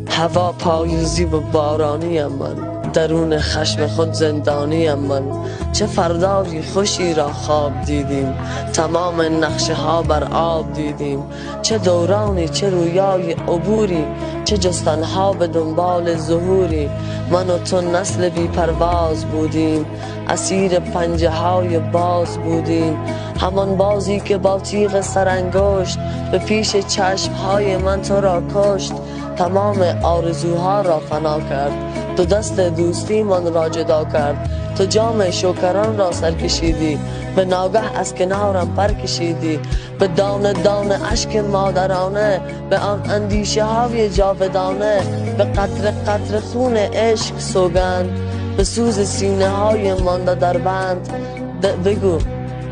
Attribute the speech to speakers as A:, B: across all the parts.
A: هوا پاییزی و بارانیم من، درون خشم خود زندانیم من. چه فردای خوشی را خواب دیدیم، تمام نقشه ها بر آب دیدیم. چه دورانی، چه رویای عبوری، چه جستنها به دنبال ظهوری. من و تو نسل بی پرواز بودیم، اسیر پنجه های باز بودیم. همان بازی که با تیغ سرانگشت به پیش چشم های من تو را کشت. تمام آرزوها را فنا کرد، تو دست دوستی من را جدا کرد. تو جام شکران را سر کشیدی، به ناگه از کنارم پر کشیدی. به دانه دانه اشک مادرانه، به آن اندیشه های جاودانه. به قطره قطره خون عشق سوگند، به سوز سینه های مانده در بند.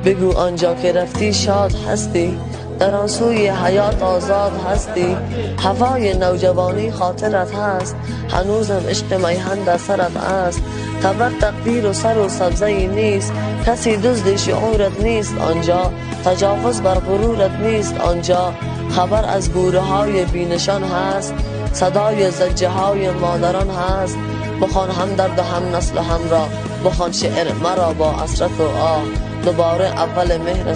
A: بگو آنجا که رفتی شاد هستی، در آن سوی حیات آزاد هستی. هوای نوجوانی خاطرت هست، هنوزم عشق میهن در سرت است. تبر تقدیر و سر و سبزه‌ای نیست، کسی دزد شعورت نیست آنجا. تجاوز بر غرورت نیست آنجا. خبر از گوره های بینشان هست، صدای زجه های مادران هست. بخوان هم درد و هم نسل هم را، بخوان شعر مرا با حسرت و آه. دوباره اول مهر